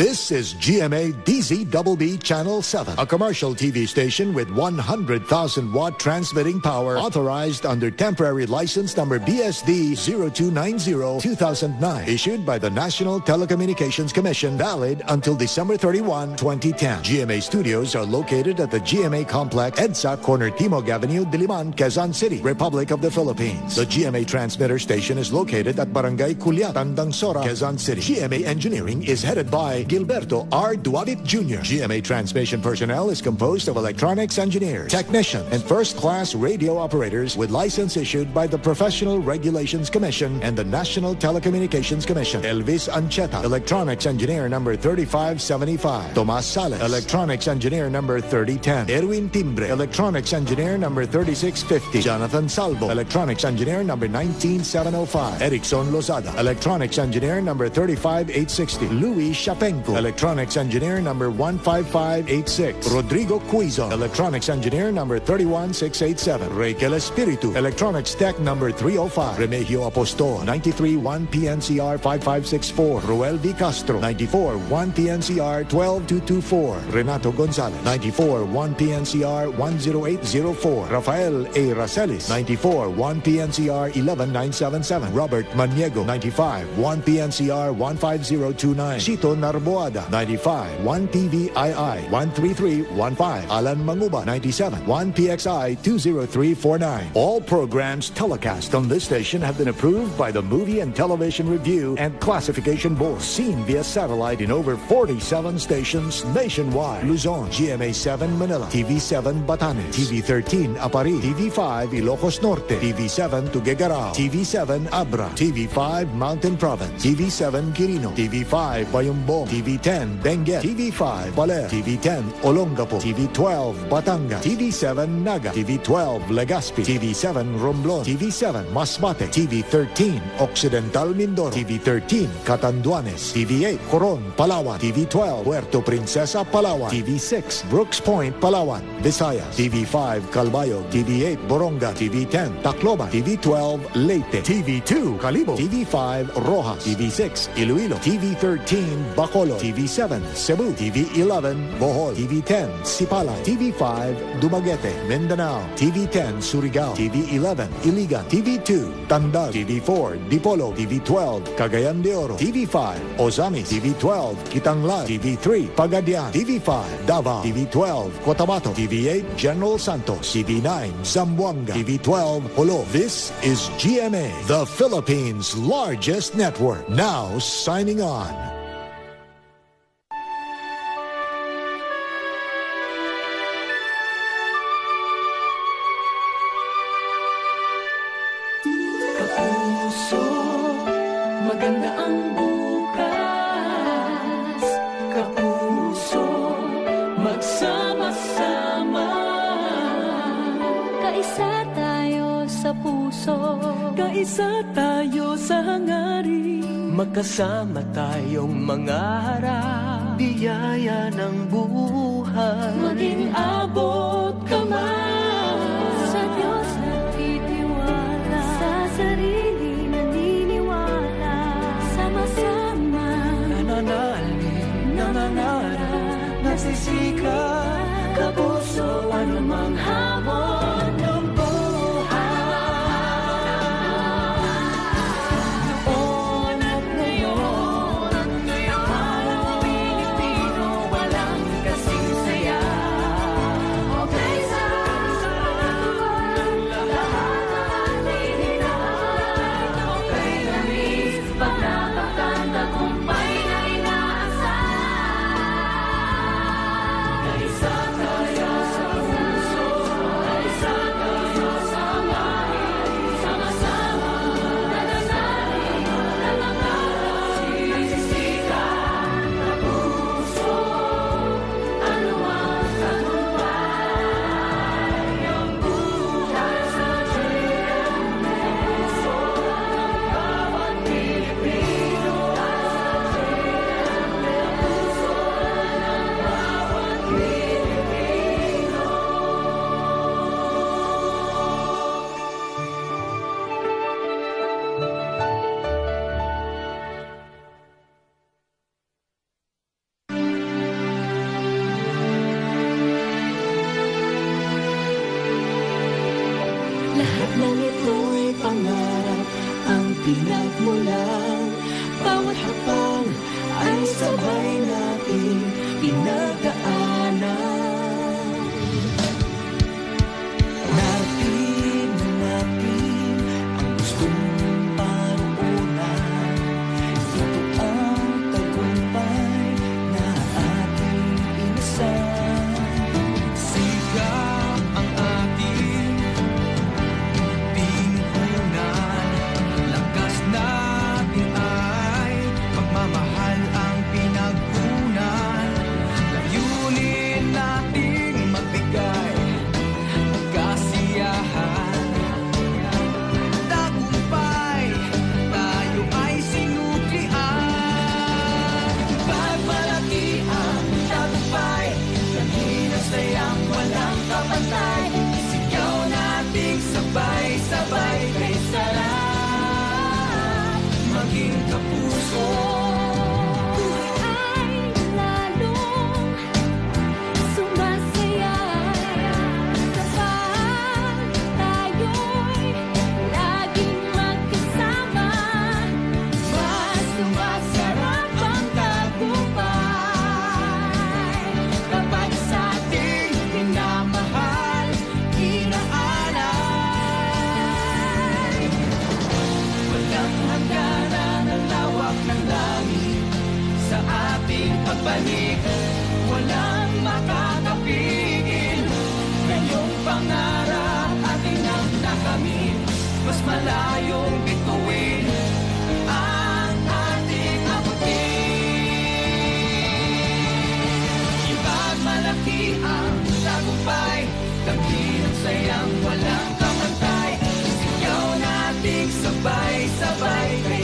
This is GMA DZBB Channel 7, a commercial TV station with 100,000 watt transmitting power, authorized under temporary license number BSD 0290-2009, issued by the National Telecommunications Commission, valid until December 31, 2010. GMA studios are located at the GMA Complex, EDSA, Corner Timog Avenue, Diliman, Quezon City, Republic of the Philippines. The GMA transmitter station is located at Barangay Culiat, Tandangsora, Quezon City. GMA Engineering is headed by Gilberto R. Duavit Jr. GMA transmission personnel is composed of electronics engineers, technicians, and first-class radio operators with license issued by the Professional Regulations Commission and the National Telecommunications Commission. Elvis Ancheta, electronics engineer number 3575. Tomas Sales, electronics engineer number 3010. Erwin Timbre, electronics engineer number 3650. Jonathan Salvo, electronics engineer number 19705. Erickson Lozada, electronics engineer number 35860. Louis Chapenco, electronics engineer number 15586. Rodrigo Cuizo, electronics engineer number 31687. Raquel Espiritu, electronics tech number 305. Remigio Apostol, 93-1 PNCR 5564. Ruel V. Castro, 94-1 PNCR 12224. Renato Gonzalez, 94-1 PNCR 10804. Rafael A. Racelis, 94-1 PNCR 11977. Robert Maniego, 95-1 PNCR 15029. Chito Narboada, 95-1 TVII 13315. Alan Manguba, 97-1 PXI 20349. All programs telecast on this station have been approved by the Movie and Television Review and Classification Board. Seen via satellite in over 47 stations nationwide. Luzon, GMA7 Manila, TV7 Batanes, TV13 Apari, TV5 Ilocos Norte, TV7 Tuguegarao, TV7 Abra, TV5 Mountain Province, TV7 Quirino, TV5 Bayumbong, TV10 Benguet, TV5 Baler, TV10 Olongapo, TV12 Batangas, TV7 Naga, TV12 Legazpi, TV7 Romblon, TV7 Masbate, TV13 Occidental Mindoro, TV13 Catanduanes, TV8 Coron, Palawan, TV12 Puerto Princesa, Palawan, TV6 Brooks Point, Palawan, Visayas, TV5 Calbayog, TV8 Boronga, TV10 Tacloban, TV12 Leyte, TV2 Calibo, TV5 Rojas, TV6 Iloilo, TV13 Bacolod, TV7 Cebu, TV11 Bohol, TV10 Sipalay, TV5 Dumaguete, Mindanao, TV10 Surigao, TV11 Iligan, TV2 Tandag, TV4 Dipolo, TV12 Cagayan de Oro, TV5 Ozamis, TV12 Kitanglan, TV3 Pagadian, TV5 Davao, TV12 Cotabato, TV8 General Santos, TV9 Zamboanga, TV12 Holo. This is GMA, the Philippines' largest network. Now signing on. Kapuso, maganda ang bukas. Kapuso, magsama-sama. Kaisa tayo sa puso, Kaisa tayo sa hangarin. Magkasama tayong mangarap. Biyaya ng buhay, maging abot kamay. sa Diyos nagtitiwala, sa sarili naniniwala, sama-sama Nananalig, nangangarap, nagsisikap. Kapuso, anumang hamon ng Lahat ng ito'y pangarap ang pinagmulan. Bawat hakbang ay sabay nating pinagdaanan. Narating na natin ang gustong paruunan. Ito ang tagumpay na ating inasal. Sigap ang ating pinupunan. Lakas natin ay pagmamahal ang pinagkunan. Layunin nating magbigay ng kasiyahan. Tagumpay, tayo ay sinuklian. Pagmalaki ang tagumpay, lagi ng sayang walang kapantay. Sigaw nating sabay-sabay kay sarap maging kapuso. Buhay ay lalong sumasaya kapag tayo'y laging magkasama. Mas sumasarap ang tagumpay kapag sa ating minamahal, inaalay. Walang hangganan ang lawak ng langit sa ating pagbalik. Walang makakapigil ngayong pangarap ating nang nakamit. Mas malayong bituin ang ating abutin. Ipagmalaki ang tagumpay, tanggi ng sayang walang kapantay. Sigaw nating sabay-sabay kay